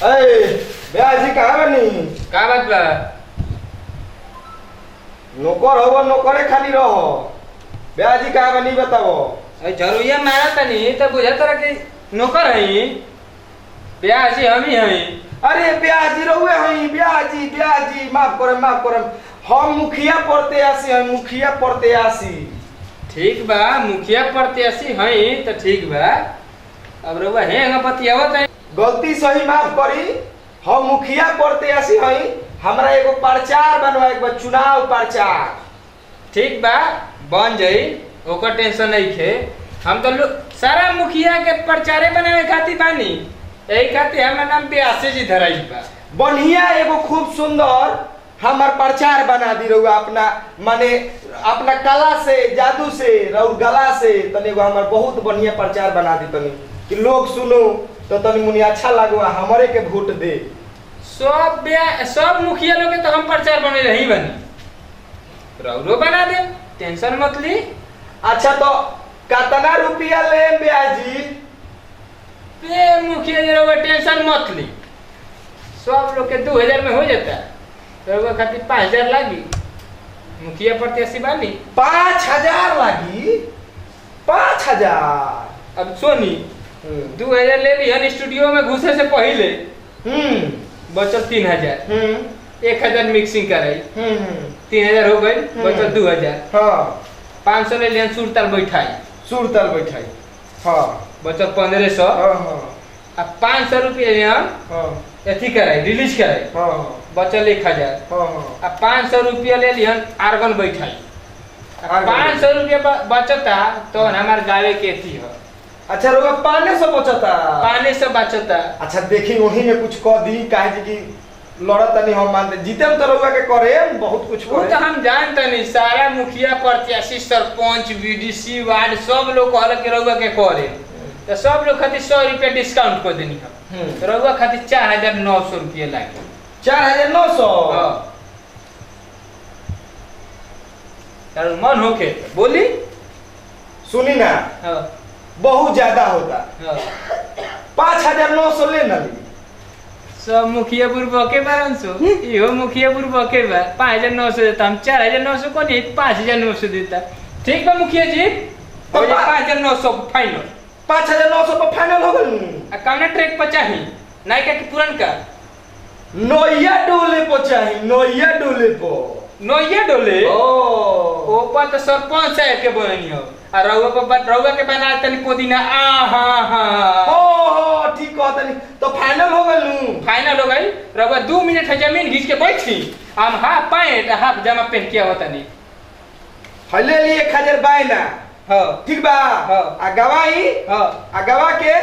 ब्याजी कहाँ बनी? का बात बा? नौकर हो नौकरे खाली रहो। ब्याजी कहाँ बनी बताओ। जरूरिया मारा तनी तो बुझा तरह की नौकर है ब्याजी हम ही हैं। अरे ब्याजी रहुए हैं ब्याजी ब्याजी माफ करम हम मुखिया पड़ते आसी हम मुखिया पड़ते आसी। ठीक बा मुखिया प्रत्याशी हैं तो ठीक बा। अब रउआ है बतियावत है गलती सही माफ करी। हम मुखिया पड़ते आसी हैं हमरा एगो प्रचार बनवाए के चुनाव प्रचार। ठीक बा बन जाई ओकर टेंशन नहीं खे। हम तो सारा मुखिया के प्रचारे बनावे खातिर बानी यही खातिर हमार नाम ब्यासी जी धराई बा। बढ़िया एगो खूब सुंदर हमार प्रचार बना दी रहुआ अपना माने अपना कला से जादू से रहु गला से तनी एगो हमार बहुत बढ़िया प्रचार बना दी तनी कि लोग सुनो तो तनी मुनी अच्छा लगो हमारे के वोट दे। सब मुखिया लोग के तो हम प्रचार बने रही बनी रउरो बना दे टेंशन मत ली। अच्छा तो कितना रुपया ले ब्याजी? पे मुखिया जी रउआ टेंशन मत ली सब लोग के 2000 में हो जाता रउआ खातिर 5000 लागी। मुखिया प्रत्याशी बानी 5000 लागी 5000। अब सोनी 2000 ले ली स्टूडियो में घुसे से पहले बचल 3000 1000 मिक्सिंग कराई 3000 हो गई बचल 2000। हाँ 500 ले लियन सुरताल बैठाई हाँ बचल 1500। अब 500 रुपये लियन एथी कराई रिलीज कराई बचल 1000। अब 500 रुपया ले लियन आर्गन बैठाई 500 रुपया बचता तो हमार गावे के थी हो। अच्छा रुपया 500 बचता 500 बचता। अच्छा देखी वही में कुछ कह दी काहे जी की लड़त नहीं हम मानते जीते हम तो रुपया के करे बहुत कुछ करे। तो हम जानते नहीं सारा मुखिया प्रत्याशी सरपंच बीडीसी वार्ड सब लोग कहल के रुपया के करे तो सब लोग खातिर 100 रुपया डिस्काउंट कर देनी हम रुपया खातिर 4900 रुपया लागे। 4900 मन होके बोली सुनी ना बहुत ज्यादा होता 5900 ले ना ली। सब मुखिया बुरबा के बारन सो इहो मुखिया बुरबा के बा 5900 देता हम 4900 को नहीं 5900 देता। ठीक बा मुखिया जी हो जा 5900 फाइनल 5900 पर फाइनल हो गई। आ कौन ट्रैक पर चाहिए नायका की पुरन का नोइया डोले पर चाहिए नोइया डोले पर नोइया डोले ओ ऊपर तो सरपंच है के बनी हो आ रउआ के बना तनी पुदीना आ हां हां ओ ठीक कहतनी तो फाइनल हो गइल। फाइनल हो गई रउआ 2 मिनट है जमीन घिस के बैठी हम हाफ पैंट हाफ जमा पहन के होतनी फैले लिए 1000 बायना। हां ठीक बा आ गवाही आ गवा के आ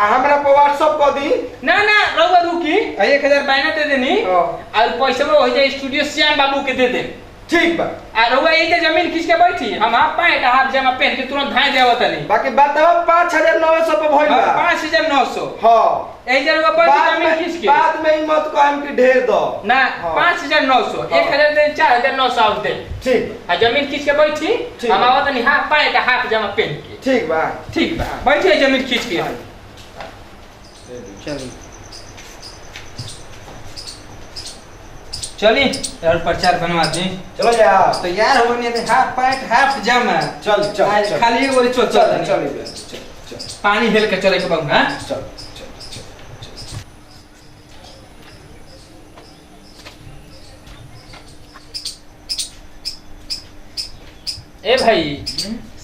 हमरा पर व्हाट्सएप कर दी ना रउआ रुकी 1000 बायना दे देनी और पैसा हो जाए स्टूडियो श्याम बाबू के दे दे। ठीक बा आ रउआ यही जमीन खींच के बैठी हम हाफ पैंट हाफ जमा पहन के तुरंत धाय जावत नहीं। बाकी बताओ 5900 पे भइल बा 5900। हां यही जगह बैठी जमीन खींच के बाद में ही मत कहम कि ढेर दो ना 5900 1000 दे 4900 आउट दे। ठीक आ जमीन खींच के बैठी हम आवत नहीं हाफ पैंट हाफ जमा पहन के। ठीक बा बैठिए जमीन खींच के चलिए यार प्रचार बनवा दी चलो जा तैयार हो गए हाफ पैंट हाफ जमा चल खाली एगो चल पानी हेल के चले के बाबू। हां चल ए भाई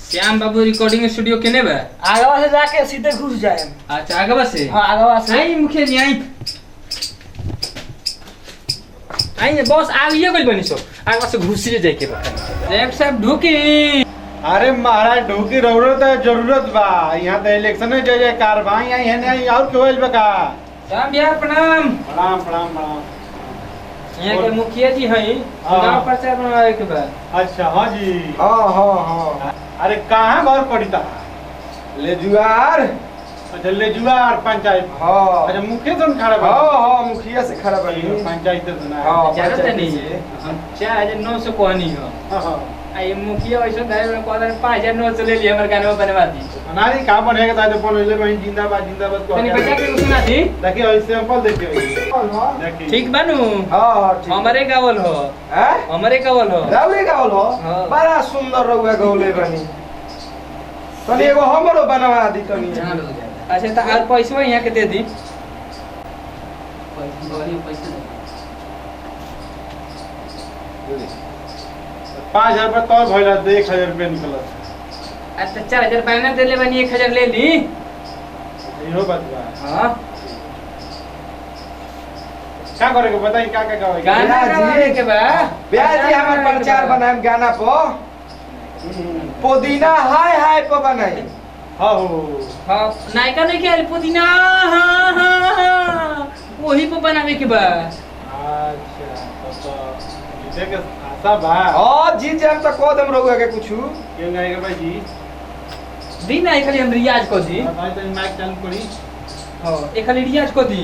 श्याम बाबू रिकॉर्डिंग स्टूडियो केने बा? आगवा से जाके सीधे घुस जाए। अच्छा आगवा से? हां आगवा से आई मुखिया जी आई बॉस आइए गइल बनी सो आगवा से घुसिए जाए के बा। रेप साहब ढुकी। अरे महाराज ढुकी जरूरत बा यहाँ तो इलेक्शन में जय जयकार बा यहाँ है नहीं और क्यों बा का? श्याम भैया प्रणाम। प्रणाम प्रणाम प्रणाम। यहाँ के मुखिया जी हैं चुनाव प्रचार बनवाए के बा। अच्छा हाँ जी हाँ अरे कहाँ घर पड़ी था? ले जुआर। अच्छा ले जुआर पंचायत। हाँ अच्छा मुखिया तो खड़ा बा। हाँ मुखिया से खड़ा बनी पंचायत तो सुना। हाँ जानते नहीं है हम 4900 कहनी हो। हाँ आई मुखिया वैसे धरे में कहता 5000 नोट चले लिए हमर गाना बनवा दी अनारी का बनेगा ता तो बोले भाई जिंदाबाद जिंदाबाद को तनी बचा के सुना दी देखिए और सैंपल देखिए ठीक बानू हां ठीक हमरे गावल हो हैं हमरे गावल हो राउरे गावल हो हाँ। बड़ा सुंदर रहुआ गौले बनी तनी एगो हमरो बनवा दी तनी अच्छा तो और पैसा यहाँ के दे दी 5000 रुपया तो भइला 1000 रुपया निकलत अच्छा 4000 पाना देले बनी 1000 ले ली इहो बात बा हां क्या करे के बताई का गावे गाना गावे के बा ब्याह जी हमर प्रचार बनाएम गाना पर पुदीना हाय हाय पर बनाई हां हो हां नायका नहीं के पुदीना हां हां हां वही पे बनावे के बा अच्छा तो जीते के आशा बा हां जी जाम त कह देम रहुआ के कुछ क्यों गाएगा भाई जी दिन आई खाली हम रियाज को दी बताई तो माइक चालू करी हां ए खाली रियाज को दी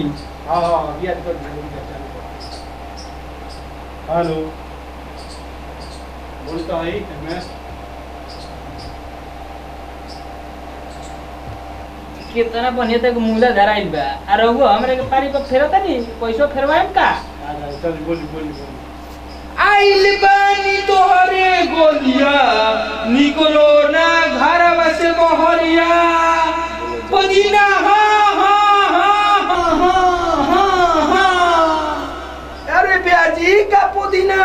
हां ये तो चालू हेलो बोलता है मैं कितना बढ़िया तक मूला धराइल बा आ रहुआ हमरे के पारी पर फेरता नहीं पैसा फेरवाएम का चल बोली आइल बानी तोहरे गोलिया निकलो ना घरवा से मोहरिया पुदीना हा हा हा हा हा अरे ब्याह जी का पुदीना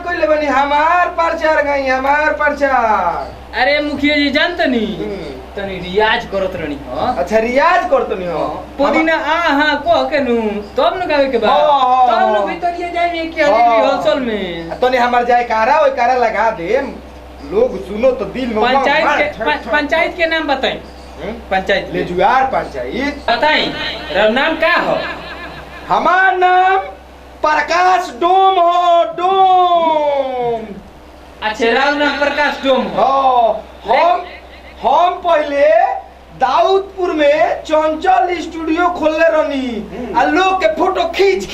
कोइले बनी हमार प्रचार गई हमार प्रचार अरे मुखिया जी जानत नी तनी रियाज करत रहनी हां अच्छा रियाज करतनी हो पुदीना आ हां कह के नु तब न गावे के बा हाँ। तब न भीतरिया जाए कि हरी हाँ। रिहर्सल में तनी हमार जाय कारा ओय कारा लगा दे लोग सुनो तो दिल में पंचायत के नाम बताई पंचायत ले जुआर पंचायत बताई र नाम का हो हमार नाम प्रकाश डोम हो डोम अच्छा राव नाम प्रकाश डोम हो हाँ हम पहले दाऊदपुर में चंचल स्टूडियो खोलले रहनी आ लोग के फोटो खींच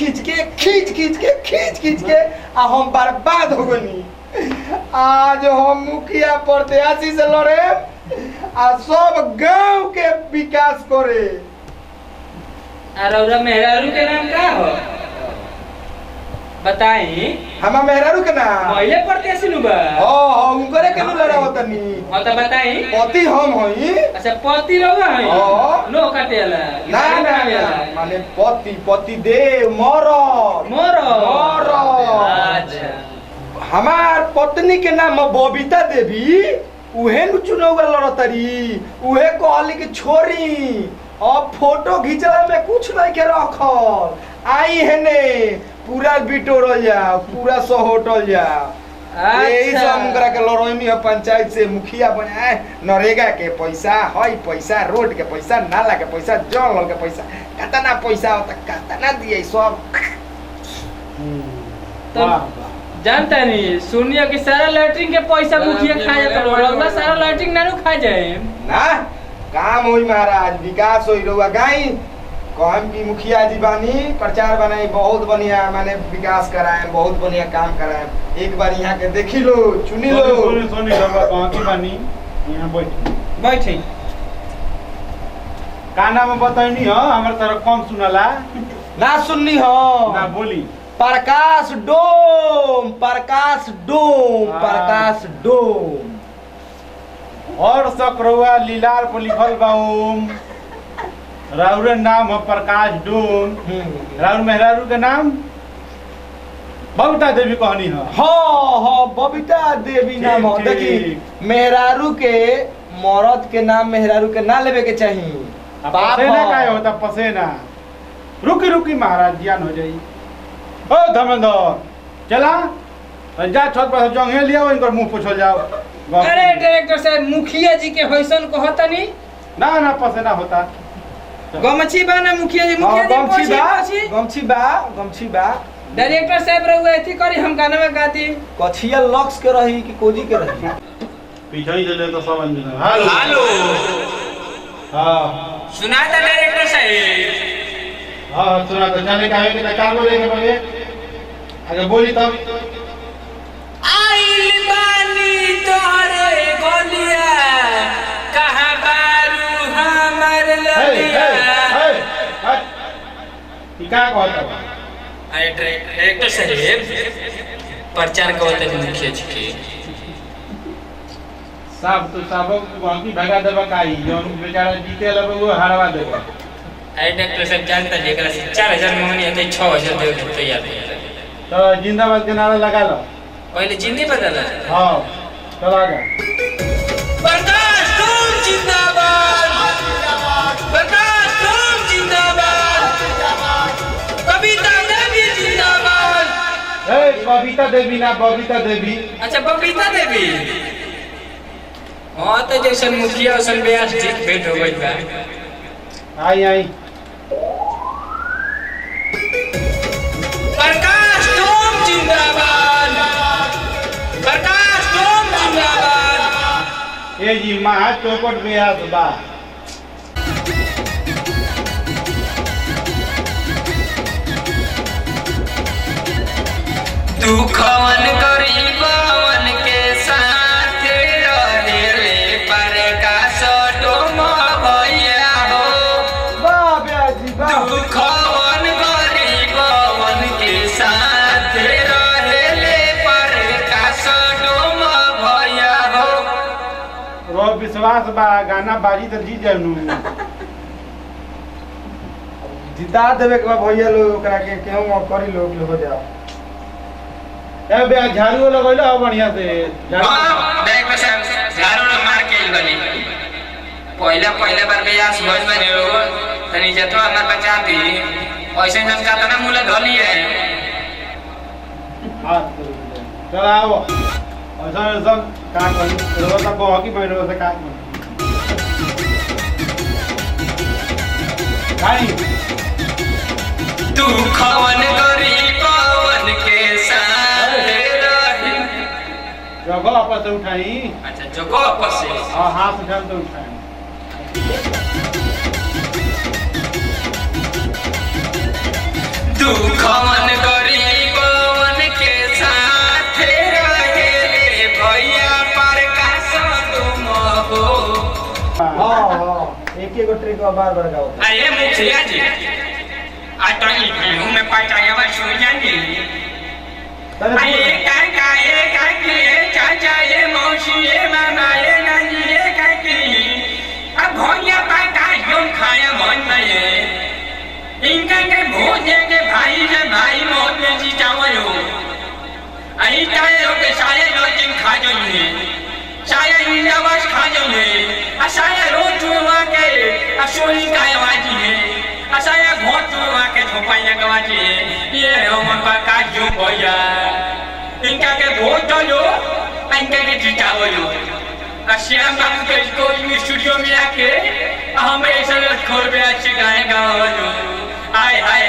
के आ हम बर्बाद हो गनी आज हम मुखिया प्रत्याशी से लड़े आ सब गांव के विकास करे और मेहरारू के नाम का हो बताई हमा मेहरारू के नाम पहले प्रत्याशी नु बा उनकरे के नु लड़ा होतनी हां तो बताई पति हम हई अच्छा पति रहुआ है हाँ। नो काटेला ना माने पति देव मरो अच्छा हमार पत्नी के नाम बबीता देवी उहे नु चुनाव लड़तरी उहे कहली कि छोरी अब फोटो घिचला में कुछ नहीं के रखल आई हेने पूरा बिटोरल जा पूरा सहोटल जा यही सब उनकरा के लड़ोनी है पंचायत से मुखिया बनाए नरेगा के पैसा हई पैसा रोड के पैसा नाला के पैसा जल के पैसा कितना पैसा होता कितना दिए सब तो जानता नहीं सुनिए कि सारा लैट्रिन के पैसा मुखिया खा जाता रहुआ सारा लैट्रिन नानू खा जाए ना काम होई महाराज विकास होई रहुआ गाई कहम की मुखिया जी बानी प्रचार बनाई बहुत बढ़िया माने विकास कराए बहुत बढ़िया काम कराए एक बार यहाँ के देखी लो चुनी लो सोनी बाबा कहां की बानी यहां बैठी का नाम बताइनी हो हमर तरफ कम सुनला ना सुननी हो ना बोली प्रकाश डोम और सकरवा लीलार पर लिखल बा ओम राउर नाम है प्रकाश डोम राउर मेहरारू के नाम बबीता देवी कहनी है हाँ बबीता देवी नाम हो देखी मेहरारू के मरद के नाम मेहरारू के ना लेवे के चाहिए पसेना का होता पसेना रुकी महाराज ज्ञान हो जाई ओ धर्मेंद्र चला जा छत पर जंगे लिया इनकर मुंह पोछल जाओ अरे डायरेक्टर साहब मुखिया जी के होइसन कहता नहीं ना पसेना होता गमछी बा ना मुखिया जी गमछी बा डायरेक्टर साहब रहुआ एथी करी हम गाना में गाती कछिया लक्स के रही कि कोजी के रही पीछे ही चले तो सब अंजना हेलो हां सुना था डायरेक्टर साहब हां सुना तो जाने का है कि क्या बोलेंगे बोलिए अगर बोली तब आइल बानी क्या कहता बा अरे डायरेक्टर साहब प्रचार करते मुखिया जी के सब तो सब बाकी भगा देबा काई जोन बेचारा जीते लबे वो हारवा देबा अरे डायरेक्टर साहब जानता है एकरा से 4000 में होनी है 6000 दे के तैयार है तो जिंदाबाद के नारा लगा लो पहले जिंदी बदला हां चल आगा प्रकाश तुम जिंदाबाद प्रकाश तुम जिंदाबाद कविता देवी जिंदाबाद ए बबीता देवी ना बबीता देवी अच्छा बबीता देवी हां तो जैसन मुखिया वैसन ब्यास ठीक भेंट हो गई बा आई आई प्रकाश तुम जिंदाबाद प्रकाश तुम जिंदाबाद ए जी महा चौपट ब्यास बा दुखवन गरीबवन के साथ रहेले प्रकाश तुम भैया हो वाह ब्याजी वाह दुखवन गरीबवन के साथ रहेले प्रकाश तुम भैया हो रो विश्वास बा गाना बाजी त जी जानू जिता देवे के बाद भैया लोग ओकरा के केहू करी लोग हो जाओ ए बे झाड़ू लगैलो हो बढ़िया से हां देखो साहब झाड़ू न मार के बनी पहले बार ब्यास भइल बनी लोग तनी जतवा हमर बचा दी ऐसे जन का तना मुला धली है हाथ चल आओ ऐसा सब का करी रो त को की बैठो से का काई तू खवन गरीबवन के साथ रही जगह आपस उठाई अच्छा जगह आपस से हां हाथ उठा तो उठाई तू खवन गरीबवन के साथ रहे भैया प्रकाश तुम हो हां हां एक एक ट्रिक बार बार गाओ अरे मुखिया जी आज तो लिखूं मैं पटाया बस सुन जानी अरे काय के चाचा ये मौसी ये मामा ये नानी ये काय की अब भैया प्रकाश तुम खाया मन में ये इनका के भोजे के भाई मौत में जी चावल हो आई चाहे लोग के सारे लोग खा जाएंगे साया इंदावास खा जाएंगे साया रोज हुआ के असोई का आवाज है साया घोट हुआ के झोपाइया का आवाज है ये हम प्रकाश जो भैया इनका के भोट लो इनका के जिताओ लो श्याम बाबू के कोई स्टूडियो में आके हम ऐसा खोल पे अच्छे गाए गाओ लो हाय हाय